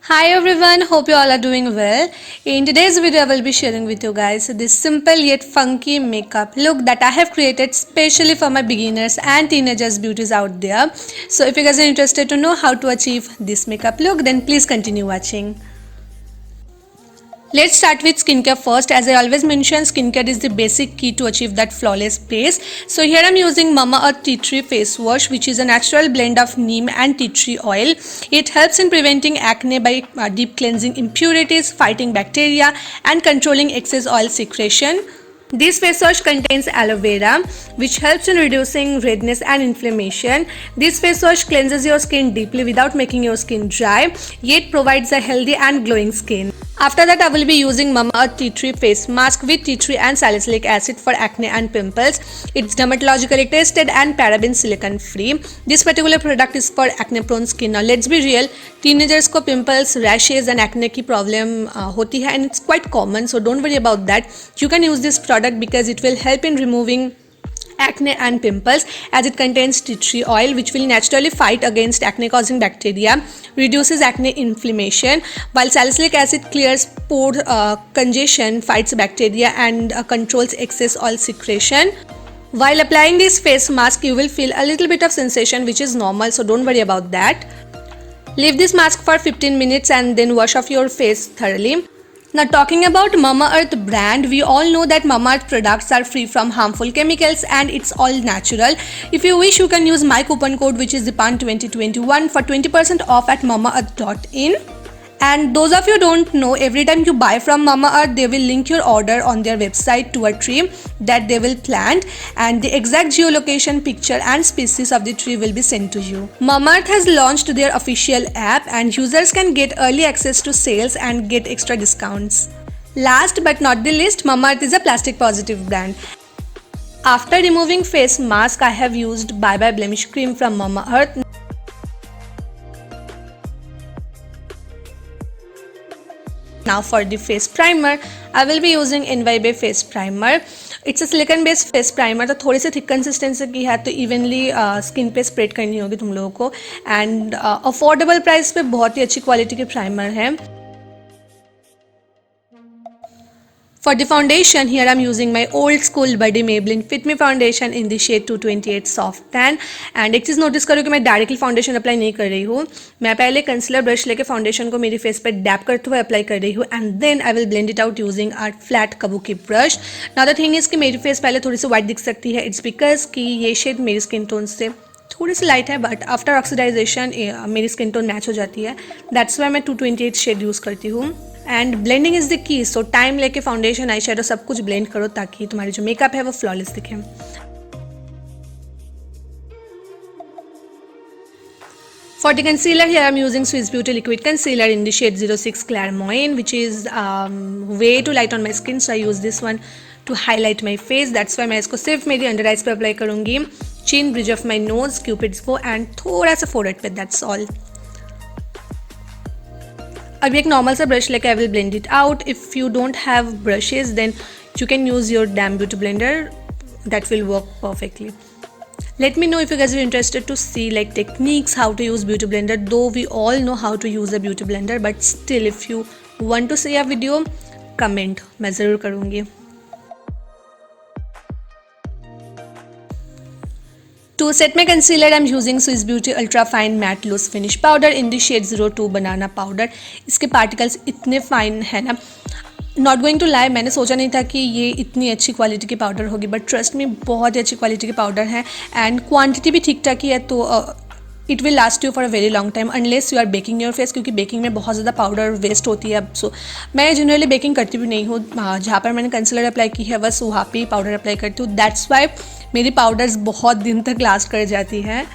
Hi everyone, hope you all are doing well. In today's video, I will be sharing with you guys this simple yet funky makeup look that I have created specially for my beginners and teenagers beauties out there. So if you guys are interested to know how to achieve this makeup look, then please continue watching. Let's start with skincare first. As I always mention, skincare is the basic key to achieve that flawless base. So here I'm using Mamaearth Tea Tree face wash, which is a natural blend of neem and tea tree oil. It helps in preventing acne by deep cleansing impurities, fighting bacteria and controlling excess oil secretion. This face wash contains aloe vera, which helps in reducing redness and inflammation. This face wash cleanses your skin deeply without making your skin dry, yet provides a healthy and glowing skin. After that, I will be using Mamaearth Tea Tree face mask with tea tree and salicylic acid for acne and pimples. It's dermatologically tested and paraben silicone free. This particular product is for acne prone skin. Now let's be real, teenagers को pimples, rashes and acne की problem होती है and it's quite common, so don't worry about that. You can use this product because it will help in removing acne and pimples, as it contains tea tree oil, which will naturally fight against acne causing bacteria, reduces acne inflammation, while salicylic acid clears pore congestion, fights bacteria and controls excess oil secretion. While applying this face mask, you will feel a little bit of sensation, which is normal, so don't worry about that. Leave this mask for 15 minutes and then wash off your face thoroughly. Now talking about Mamaearth brand, we all know that Mamaearth products are free from harmful chemicals and it's all natural. If you wish, you can use my coupon code, which is Dipan2021 for 20% off at mamaearth.in. And those of you who don't know, every time you buy from Mamaearth, they will link your order on their website to a tree that they will plant, and the exact geolocation, picture and species of the tree will be sent to you. Mamaearth has launched their official app and users can get early access to sales and get extra discounts. Last but not the least, Mamaearth is a plastic positive brand. After removing face mask, I have used Bye Bye Blemish Cream from Mamaearth. Now for the face primer, I will be using NYB face primer. It's a silicon based face primer, तो थोड़ी सी thick consistency की है, तो evenly skin पे spread करनी होगी तुम लोगों को. एंड अफोर्डेबल प्राइस पे बहुत ही अच्छी क्वालिटी के प्राइमर है. For the foundation, here I am using my old school buddy Maybelline Fit Me foundation in the shade 228 soft tan. And एक चीज़ नोटिस करो कि मैं डायरेक्टली फाउंडेशन अप्लाई नहीं कर रही हूँ. मैं पहले कंसीलर ब्रश लेके फाउंडेशन को मेरी फेस पे डैप करते हुए अप्लाई कर रही हूँ and then I will blend it out using our flat kabuki brush. Now the thing is कि मेरी फेस पहले थोड़ी सी वाइट दिख सकती है. इट्स बिकॉज कि ये शेड मेरी स्किन टोन से थोड़ी सी लाइट है, बट आफ्टर ऑक्सीडाइजेशन मेरी स्किन टोन मैच हो जाती है. दैट्स वाई मैं 228 शेड यूज़ करती हूँ. And blending is the key, so time लेके फाउंडेशन, आई शेडो सब कुछ ब्लेंड करो ताकि तुम्हारी जो मेकअप है वो फ्लॉलेस दिखे. For the concealer, here I am using Swiss Beauty Liquid Concealer in the shade 06 Clairvoyant, which is way too light on my skin, so I use this one to highlight my face. That's why मैं इसको सिर्फ मेरी under eyes पे apply करूँगी, chin, bridge of my nose, cupid's bow and थोड़ा सा forehead पे. That's all. अभी एक नॉर्मल सा ब्रश लेके I will blend it out. If you don't have brushes then you can use your damn beauty blender, that will work perfectly. Let me know if you guys are interested to see like techniques how to use beauty blender, though we all know how to use a beauty blender, but still if you want to see a video, comment, मैं ज़रूर करूँगी. To set my concealer, I'm using Swiss Beauty Ultra Fine Matte Loose Finish Powder in the shade 02 Banana Powder. इसके particles इतने fine है ना, not going to lie, मैंने सोचा नहीं था कि ये इतनी अच्छी क्वालिटी की पाउडर होगी, बट ट्रस्ट में बहुत ही अच्छी क्वालिटी की पाउडर है एंड क्वांटिटी भी ठीक ठाक ही है, तो it will last you for a very long time unless you are baking your face, क्योंकि बेकिंग में बहुत ज़्यादा पाउडर वेस्ट होती है. अब सो मैं जनरली बेकिंग करती भी नहीं हूँ. जहाँ पर मैंने कंसीलर अप्लाई की है बस वहाँ पे पाउडर अप्लाई करती हूँ. दैट्स वाई मेरी पाउडर्स बहुत दिन तक लास्ट कर जाती हैं.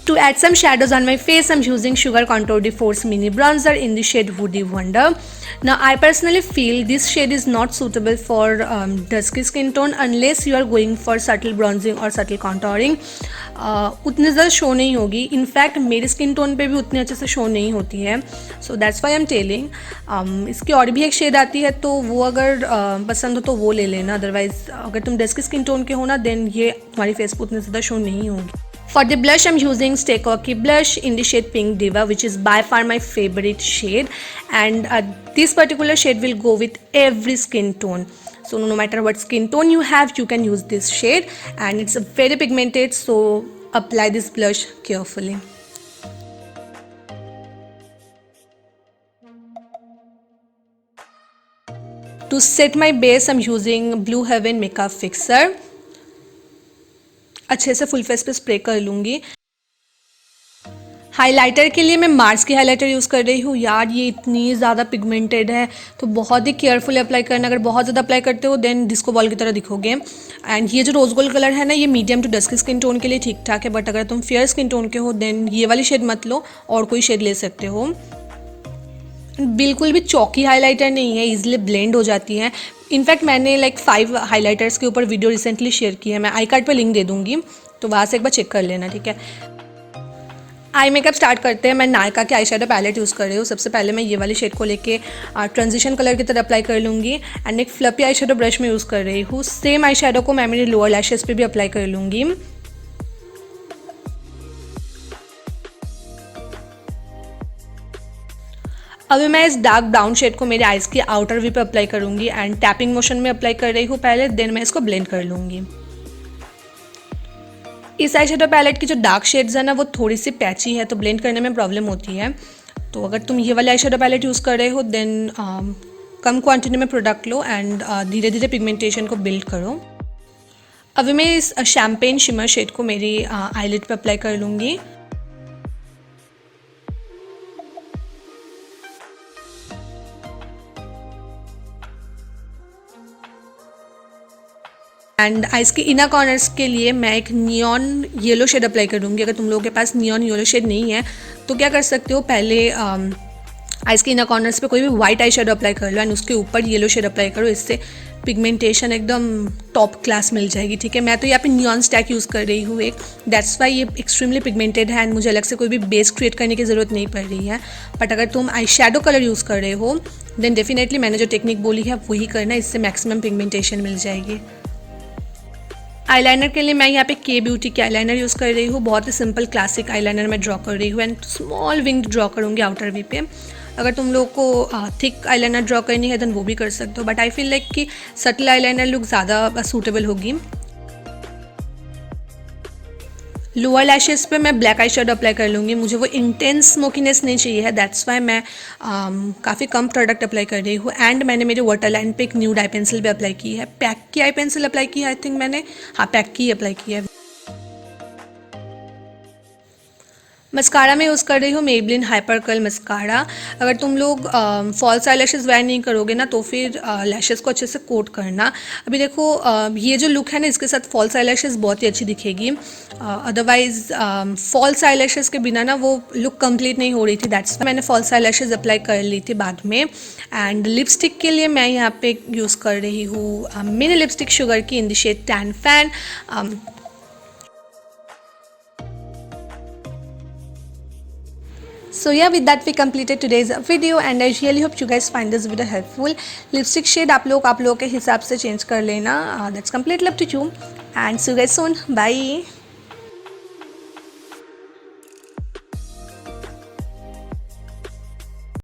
To add some shadows on my face, I'm using Sugar Contour de Force Mini Bronzer in the shade Woody Wonder. Now, I personally feel this shade is not suitable for dusky skin tone unless you are going for subtle bronzing or subtle contouring. उतनी ज़्यादा show नहीं होगी. In fact मेरी skin tone पे भी उतने अच्छे से शो नहीं होती है. So that's why I am telling. इसकी और भी एक शेड आती है, तो वो अगर पसंद हो तो वो ले लेना. अदरवाइज अगर तुम डस्की स्किन टोन के हो ना, देन ये तुम्हारी फेस पे उतनी ज़्यादा शो नहीं होगी. For the blush, I'm using Stay Cocky blush in the shade Pink Diva, which is by far my favorite shade, and this particular shade will go with every skin tone. So no matter what skin tone you have, you can use this shade, and it's very pigmented, so apply this blush carefully. To set my base, I'm using Blue Heaven Makeup Fixer. अच्छे से full face पे spray कर लूँगी। Highlighter के लिए मैं Mars की highlighter use कर रही हूँ। यार ये इतनी ज़्यादा पिगमेंटेड है, तो बहुत ही केयरफुल अप्लाई करना। अगर बहुत ज़्यादा अप्लाई करते हो देन डिस्को बॉल की तरह दिखोगे। एंड ये जो रोज़ गोल्ड कलर है ना, ये medium to dusky skin tone के लिए ठीक ठाक है, बट अगर तुम फेयर स्किन टोन के हो देन ये वाली शेड मत लो, और कोई शेड ले सकते हो। बिल्कुल भी चौकी हाइलाइटर नहीं है, ईजिली ब्लेंड हो जाती है। इनफैक्ट मैंने लाइक 5 हाइलाइटर्स के ऊपर वीडियो रिसेंटली शेयर की है, मैं आई कार्ड पर लिंक दे दूँगी, तो वहाँ से एक बार चेक कर लेना, ठीक है। आई मेकअप स्टार्ट करते हैं। मैं नायका के आई शेडो पैलेट यूज़ कर रही हूँ। सबसे पहले मैं ये वाली शेड को लेके ट्रांजिशन कलर की तरह अप्लाई कर लूँगी, एंड एक फ्लपी आई शेडो ब्रश में यूज़ कर रही हूँ। सेम आई शेडो को मैं मेरे लोअर लैशेस पे भी अप्लाई कर लूँगी। अभी मैं इस डार्क ब्राउन शेड को मेरे आइज़ की आउटर वी पे अप्लाई करूँगी, एंड टैपिंग मोशन में अप्लाई कर रही हूँ पहले, देन मैं इसको ब्लेंड कर लूँगी। इस आई शेडो पैलेट की जो डार्क शेड्स है ना, वो थोड़ी सी पैची है, तो ब्लेंड करने में प्रॉब्लम होती है। तो अगर तुम ये वाले आई शेडो पैलेट यूज़ कर रहे हो देन कम क्वांटिटी में प्रोडक्ट लो, एंड धीरे धीरे पिगमेंटेशन को बिल्ड करो। अभी मैं इस शैम्पेन शिमर शेड को मेरी आईलिड पे अप्लाई कर लूँगी। एंड आइज़ के इनर कॉर्नर्स के लिए मैं एक नियॉन येलो शेड अप्लाई करूँगी। अगर तुम लोगों के पास नियॉन येलो शेड नहीं है तो क्या कर सकते हो, पहले आइज़ के इनर कॉर्नर्स पे कोई भी वाइट आई शेडो अप्लाई कर लो, एंड उसके ऊपर येलो शेड अप्लाई करो। इससे पिगमेंटेशन एकदम टॉप क्लास मिल जाएगी, ठीक है। मैं तो यहाँ पे नियॉन स्टैक यूज़ कर रही हूँ एक, दैट्स वाई ये एक्सट्रीमली पिगमेंटेड है, एंड मुझे अलग से कोई भी बेस क्रिएट करने की ज़रूरत नहीं पड़ रही है। बट अगर तुम आई शेडो कलर यूज़ कर रहे हो देन डेफिनेटली मैंने जो टेक्निक बोली है वही करना, इससे मैक्सिमम पिगमेंटेशन मिल जाएगी। आईलाइनर के लिए मैं यहाँ पे के ब्यूटी के आईलाइनर यूज़ कर रही हूँ। बहुत ही सिंपल क्लासिक आईलाइनर मैं ड्रॉ कर रही हूँ, एंड स्मॉल विंग ड्रॉ करूँगी आउटर वी पे। अगर तुम लोग को थिक आईलाइनर ड्रॉ करनी है देन वो भी कर सकते हो, बट आई फील लाइक कि सटल आईलाइनर लुक ज़्यादा सूटेबल होगी। लोअर लैशेस पे मैं ब्लैक आई शेडो अप्लाई कर लूँगी। मुझे वो इंटेंस स्मोकीनेस नहीं चाहिए है, दैट्स वाई मैं काफ़ी कम प्रोडक्ट अप्लाई कर रही हूँ। एंड मैंने मेरे वाटर लाइन पे एक न्यूड आई पेंसिल भी अप्लाई की है। पैक की आई पेंसिल अप्लाई की है आई थिंक मैंने, हाँ पैक की अप्लाई की है। मस्कारा में यूज़ कर रही हूँ मेबलिन हाइपर कर्ल मस्कारा। अगर तुम लोग फॉल्स आई लैशेज़ वेयर नहीं करोगे ना तो फिर लैशेज़ को अच्छे से कोट करना। अभी देखो ये जो लुक है ना, इसके साथ फॉल्स आई लैशेज़ बहुत ही अच्छी दिखेगी। अदरवाइज़ फॉल्स आई लैशेज़ के बिना ना वो लुक कंप्लीट नहीं हो रही थी, दैट्स मैंने फॉल्स आई लैशेज़ अप्लाई कर ली थी बाद में। एंड लिपस्टिक के लिए मैं यहाँ पे यूज़ कर रही हूँ मिनी लिपस्टिक शुगर की in the shade tan fan. So yeah, with that we completed today's video, and I really hope you guys find this video helpful. Lipstick shade आप लोग के हिसाब से चेंज कर लेना, that's completely up to you, and see you guys soon. Bye.